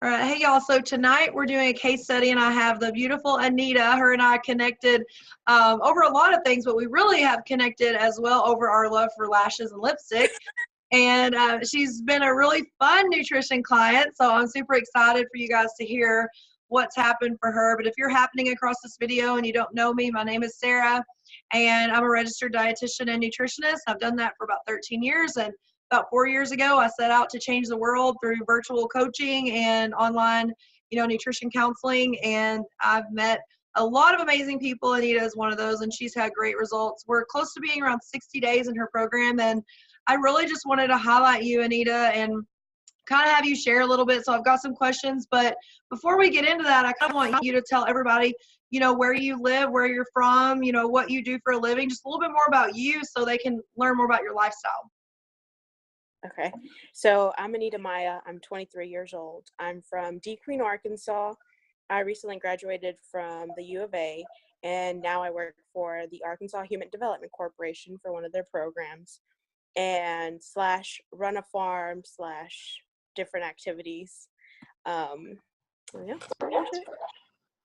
All right, hey y'all. So tonight we're doing a case study, and I have the beautiful Anita. Her and I connected over a lot of things, but we really have connected as well over our love for lashes and lipstick. And she's been a really fun nutrition client, so I'm super excited for you guys to hear what's happened for her. But if you're happening across this video and you don't know me, my name is Sarah, and I'm a registered dietitian and nutritionist. I've done that for about 13 years, and about 4 years ago, I set out to change the world through virtual coaching and online, nutrition counseling. And I've met a lot of amazing people. Anita is one of those, and she's had great results. We're close to being around 60 days in her program, and I really just wanted to highlight you, Anita, and kind of have you share a little bit. So I've got some questions, but before we get into that, I kind of want you to tell everybody, where you live, where you're from, what you do for a living, just a little bit more about you so they can learn more about your lifestyle. Okay, so I'm Anita Maya. I'm 23 years old. I'm from D. Queen, Arkansas. I recently graduated from the U of A, and now I work for the Arkansas Human Development Corporation for one of their programs, and / run a farm / different activities. Yeah, that's pretty much it.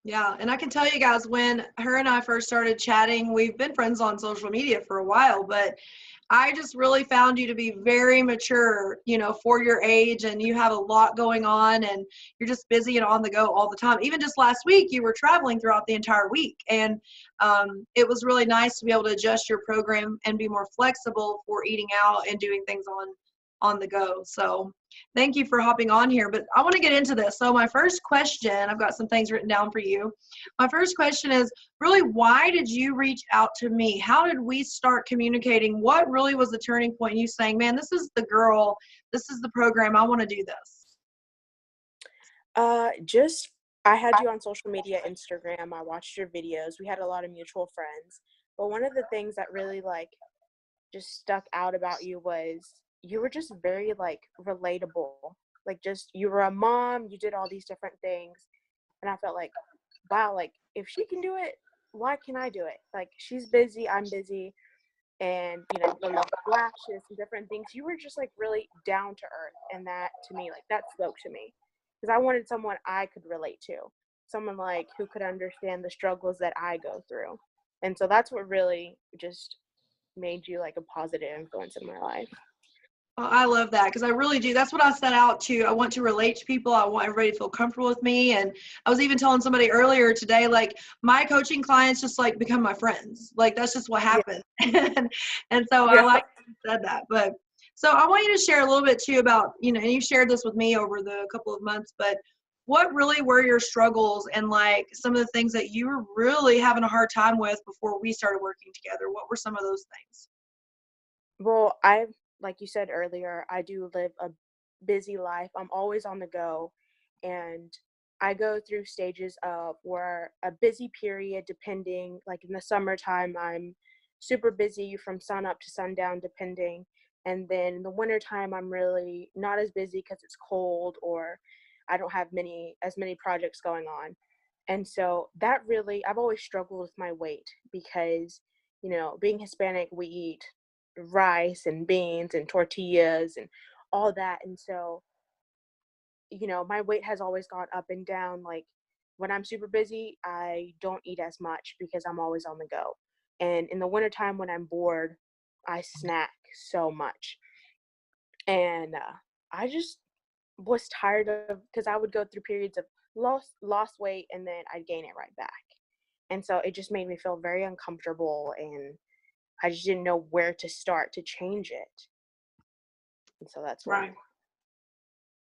Yeah, and I can tell you guys, when her and I first started chatting, we've been friends on social media for a while, but I just really found you to be very mature, for your age, and you have a lot going on, and you're just busy and on the go all the time. Even just last week, you were traveling throughout the entire week, and it was really nice to be able to adjust your program and be more flexible for eating out and doing things on the go. So thank you for hopping on here, but I want to get into this. So my first question, I've got some things written down for you. My first question is really, why did you reach out to me? How did we start communicating? What really was the turning point in you saying, man, this is the girl, this is the program, I want to do this? I had you on social media, Instagram. I watched your videos. We had a lot of mutual friends, but one of the things that really just stuck out about you was you were just very relatable. You were a mom, you did all these different things, and I felt like, wow, if she can do it, why can I do it? She's busy, I'm busy, and the love of lashes and different things. You were just really down to earth, and that to me, that spoke to me, because I wanted someone I could relate to, someone who could understand the struggles that I go through. And so that's what really just made you a positive influence in my life. Well, I love that, because I really do. That's what I set out to. I want to relate to people. I want everybody to feel comfortable with me. And I was even telling somebody earlier today, my coaching clients just become my friends. That's just what happened. Yeah. and so yeah. I like that you said that. But so I want you to share a little bit too about, and you shared this with me over the couple of months, but what really were your struggles and some of the things that you were really having a hard time with before we started working together? What were some of those things? Well, like you said earlier, I do live a busy life. I'm always on the go, and I go through stages of where a busy period, depending, in the summertime, I'm super busy from sun up to sundown, depending. And then in the wintertime, I'm really not as busy because it's cold, or I don't have as many projects going on. And so that really, I've always struggled with my weight because, being Hispanic, we eat rice and beans and tortillas and all that. And so, my weight has always gone up and down. When I'm super busy, I don't eat as much because I'm always on the go. And in the wintertime, when I'm bored, I snack so much. And I just was tired of, because I would go through periods of lost weight and then I'd gain it right back. And so it just made me feel very uncomfortable, and I just didn't know where to start to change it. And so that's right.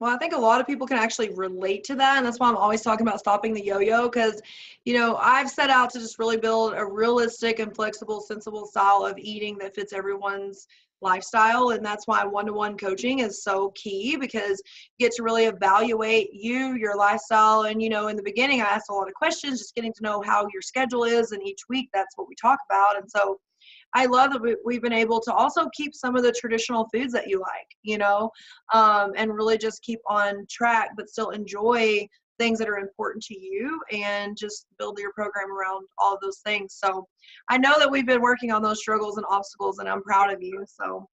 Well, I think a lot of people can actually relate to that. And that's why I'm always talking about stopping the yo-yo, because, I've set out to just really build a realistic and flexible, sensible style of eating that fits everyone's lifestyle. And that's why one-to-one coaching is so key, because you get to really evaluate you, your lifestyle. And, in the beginning, I asked a lot of questions, just getting to know how your schedule is. And each week, that's what we talk about. And so I love that we've been able to also keep some of the traditional foods that you like, and really just keep on track, but still enjoy things that are important to you and just build your program around all of those things. So I know that we've been working on those struggles and obstacles, and I'm proud of you. So,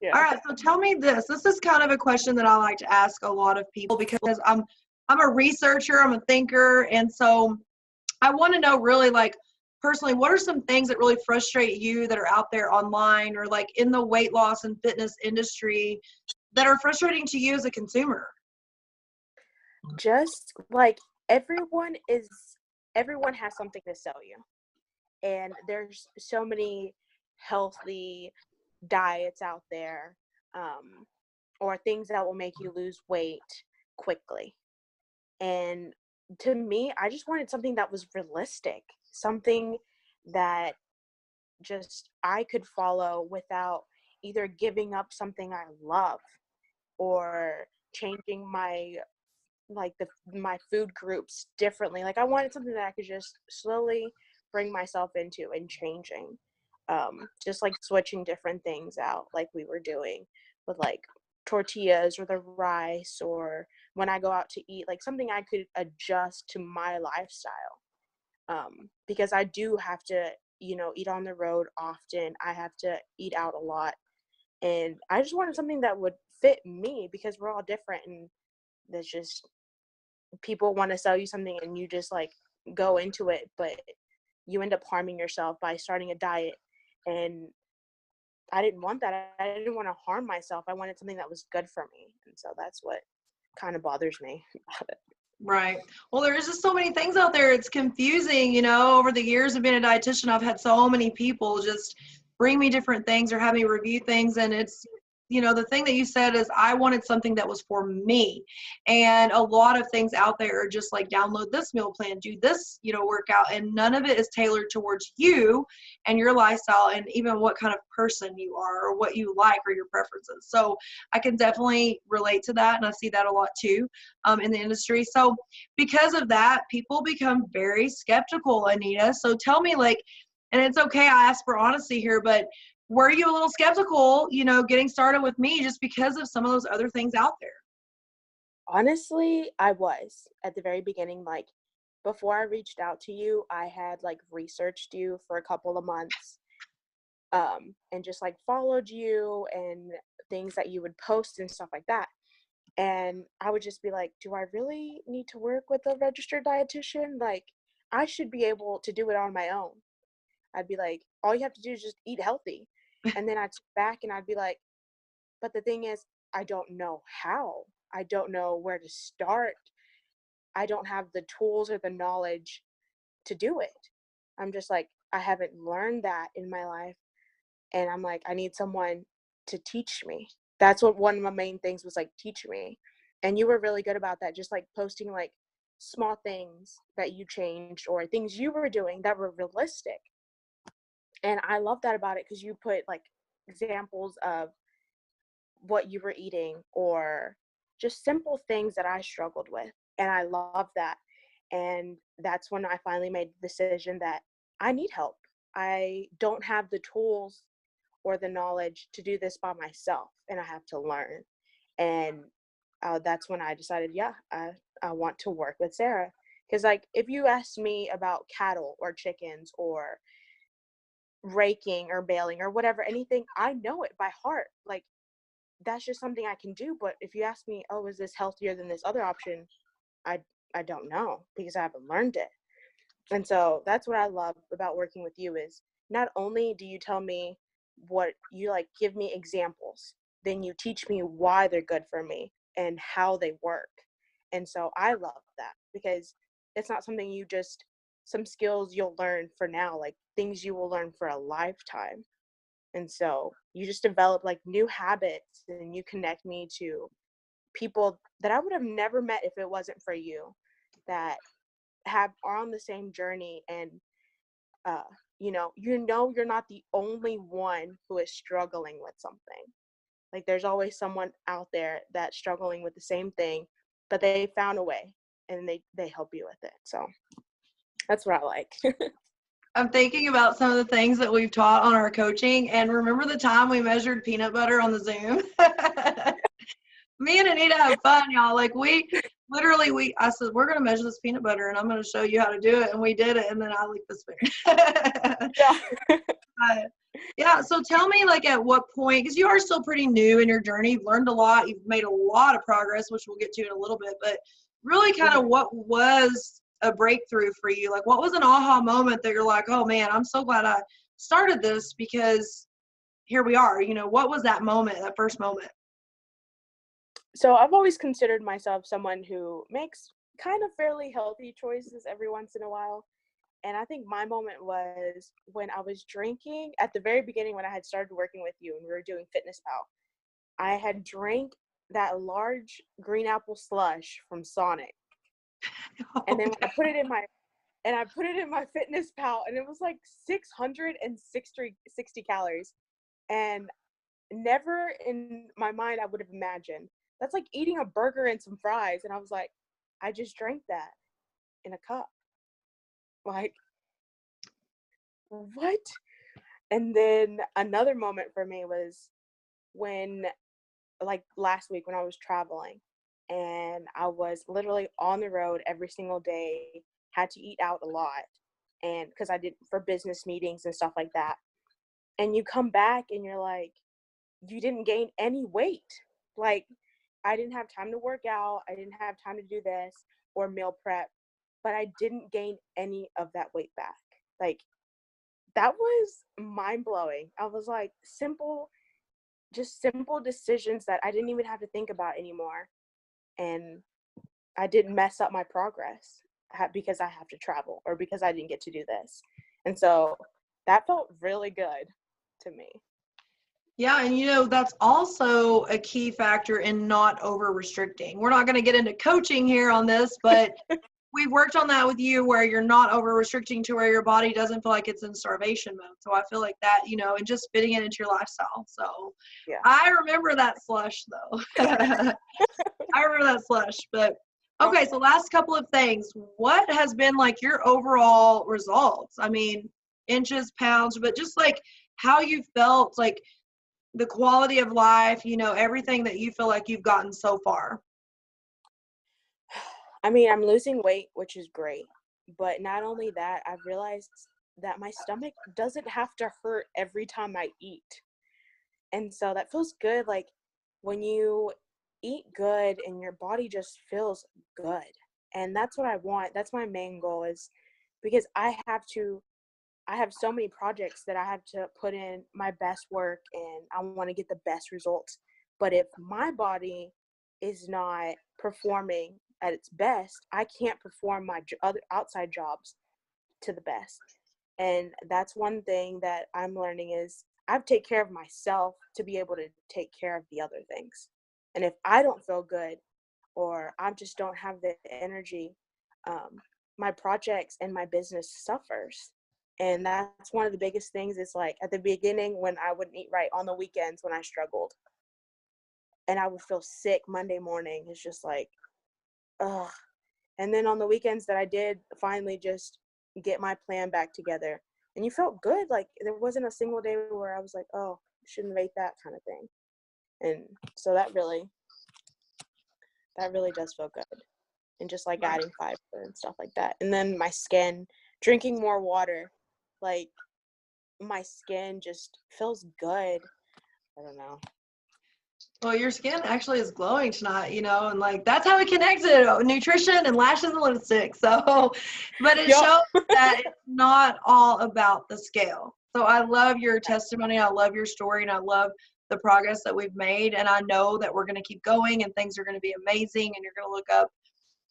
yeah. All right. So tell me this. This is kind of a question that I like to ask a lot of people, because I'm I'm a researcher, I'm a thinker. And so I want to know really like personally, what are some things that really frustrate you that are out there online or like in the weight loss and fitness industry that are frustrating to you as a consumer? Just like everyone has something to sell you. And there's so many healthy diets out there, or things that will make you lose weight quickly. And to me, I just wanted something that was realistic, something that just I could follow without either giving up something I love or changing my food groups differently. Like I wanted something that I could just slowly bring myself into and changing. Just like switching different things out like we were doing with like tortillas or the rice, or when I go out to eat, like something I could adjust to my lifestyle. Because I do have to, eat on the road often. I have to eat out a lot. And I just wanted something that would fit me because we're all different, and there's just people want to sell you something and you just like go into it, but you end up harming yourself by starting a diet. And I didn't want that. I didn't want to harm myself. I wanted something that was good for me. And so that's what kind of bothers me about it. Right. Well, there's just so many things out there. It's confusing, over the years of being a dietitian, I've had so many people just bring me different things or have me review things. And it's, the thing that you said is I wanted something that was for me. And a lot of things out there are just like download this meal plan, do this, workout, and none of it is tailored towards you and your lifestyle and even what kind of person you are or what you like or your preferences. So I can definitely relate to that. And I see that a lot too in the industry. So because of that, people become very skeptical, Anita. So tell me and it's okay, I ask for honesty here, but were you a little skeptical, getting started with me just because of some of those other things out there? Honestly, I was at the very beginning. Like before I reached out to you, I had like researched you for a couple of months, and just like followed you and things that you would post and stuff like that. And I would just be like, do I really need to work with a registered dietitian? Like, I should be able to do it on my own. I'd be like, all you have to do is just eat healthy. And then I'd sit back and I'd be like, but the thing is, I don't know how. I don't know where to start. I don't have the tools or the knowledge to do it. I'm just like, I haven't learned that in my life. And I'm like, I need someone to teach me. That's what one of my main things was, like, teach me. And you were really good about that, just like posting like small things that you changed or things you were doing that were realistic. And I love that about it because you put like examples of what you were eating or just simple things that I struggled with. And I love that. And that's when I finally made the decision that I need help. I don't have the tools or the knowledge to do this by myself, and I have to learn. And that's when I decided, yeah, I want to work with Sarah. Because like if you asked me about cattle or chickens or raking or baling or whatever, anything, I know it by heart. Like that's just something I can do. But if you ask me, oh, is this healthier than this other option? I I don't know because I haven't learned it. And so that's what I love about working with you is not only do you tell me what you like, give me examples, then you teach me why they're good for me and how they work. And so I love that because it's not something some skills you'll learn for now, like things you will learn for a lifetime. And so you just develop like new habits and you connect me to people that I would have never met if it wasn't for you, that are on the same journey. And uh you're not the only one who is struggling with something. Like there's always someone out there that's struggling with the same thing, but they found a way and they help you with it. So that's what I like. I'm thinking about some of the things that we've taught on our coaching, and remember the time we measured peanut butter on the Zoom? Me and Anita have fun, y'all. Like I said, we're going to measure this peanut butter and I'm going to show you how to do it. And we did it. And then I licked the spoon. Yeah. Yeah. So tell me like at what point, because you are still pretty new in your journey. You've learned a lot. You've made a lot of progress, which we'll get to in a little bit. But really kind of what was a breakthrough for you? Like, what was an aha moment that you're like, oh man, I'm so glad I started this because here we are. You know, what was that moment, that first moment? So I've always considered myself someone who makes kind of fairly healthy choices every once in a while. And I think my moment was when I was drinking at the very beginning when I had started working with you and we were doing Fitness Pal. I had drank that large green apple slush from Sonic. And then when I put it in my Fitness Pal, and it was like 660 calories. And never in my mind I would have imagined. That's like eating a burger and some fries. And I was like, I just drank that in a cup. Like, what? And then another moment for me was when, like last week when I was traveling and I was literally on the road every single day, had to eat out a lot. And because I did for business meetings and stuff like that. And you come back and you're like, you didn't gain any weight. Like, I didn't have time to work out. I didn't have time to do this or meal prep, but I didn't gain any of that weight back. Like, that was mind blowing. I was like, just simple decisions that I didn't even have to think about anymore. And I didn't mess up my progress because I have to travel or because I didn't get to do this. And so that felt really good to me. Yeah, and you know, that's also a key factor in not over restricting. We're not going to get into coaching here on this, but we've worked on that with you where you're not over restricting to where your body doesn't feel like it's in starvation mode. So I feel like that, you know, and just fitting it into your lifestyle. So Yeah. I remember that slush though. I remember that slush, but okay, so last couple of things. What has been like your overall results? I mean, inches, pounds, but just like how you felt, like the quality of life, you know, everything that you feel like you've gotten so far. I mean, I'm losing weight, which is great. But not only that, I've realized that my stomach doesn't have to hurt every time I eat. And so that feels good. Like when you eat good and your body just feels good. And that's what I want. That's my main goal is because I have so many projects that I have to put in my best work and I want to get the best results. But if my body is not performing at its best, I can't perform my other outside jobs to the best. And that's one thing that I'm learning is I have to take care of myself to be able to take care of the other things. And if I don't feel good or I just don't have the energy, my projects and my business suffers. And that's one of the biggest things is like at the beginning when I wouldn't eat right on the weekends when I struggled and I would feel sick Monday morning. It's just like, ugh. And then on the weekends that I did finally just get my plan back together and you felt good. Like there wasn't a single day where I was like, oh, shouldn't have ate that kind of thing. And so that really does feel good. And just like adding fiber and stuff like that. And then my skin, drinking more water, like my skin just feels good. I don't know. Well, your skin actually is glowing tonight, you know, and like that's how we connected, nutrition and lashes and lipstick. So, but it Yep. shows that it's not all about the scale. So I love your testimony. I love your story and I love the progress that we've made. And I know that we're going to keep going and things are going to be amazing and you're going to look up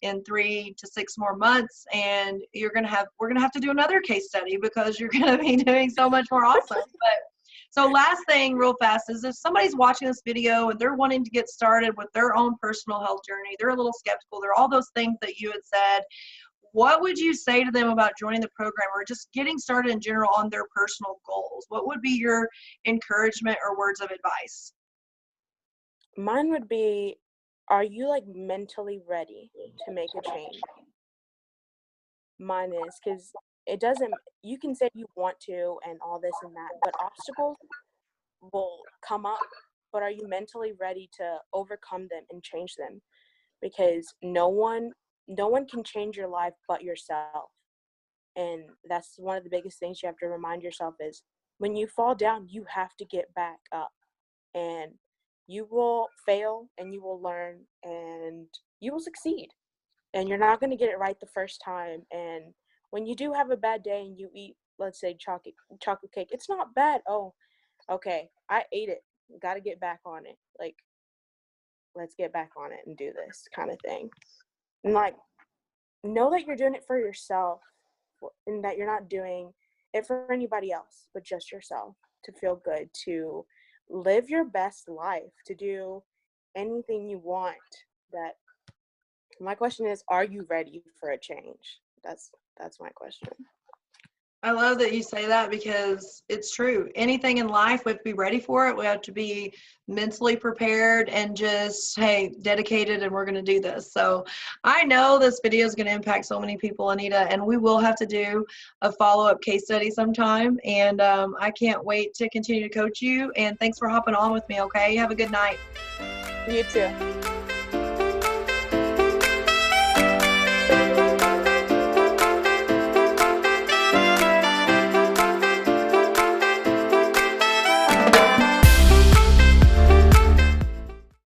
in 3 to 6 more months and we're going to have to do another case study because you're going to be doing so much more awesome. But so last thing real fast is if somebody's watching this video and they're wanting to get started with their own personal health journey, they're a little skeptical, they're all those things that you had said, what would you say to them about joining the program or just getting started in general on their personal goals? What would be your encouragement or words of advice? Mine would be, are you like mentally ready to make a change? Mine is because it doesn't, you can say you want to and all this and that, but obstacles will come up. But are you mentally ready to overcome them and change them? Because no one can change your life but yourself. And that's one of the biggest things you have to remind yourself is when you fall down, you have to get back up. And you will fail and you will learn and you will succeed. and you're not going to get it right the first time. And when you do have a bad day and you eat, let's say, chocolate cake, it's not bad. Oh, okay, I ate it. Got to get back on it. Like, let's get back on it and do this kind of thing. And like, know that you're doing it for yourself, and that you're not doing it for anybody else, but just yourself, to feel good, to live your best life, to do anything you want. That my question is, are you ready for a change? That's my question. I love that you say that because it's true. Anything in life, we have to be ready for it. We have to be mentally prepared and just, hey, dedicated, and we're going to do this. So I know this video is going to impact so many people, Anita, and we will have to do a follow-up case study sometime. And I can't wait to continue to coach you. And thanks for hopping on with me, okay? Have a good night. You too.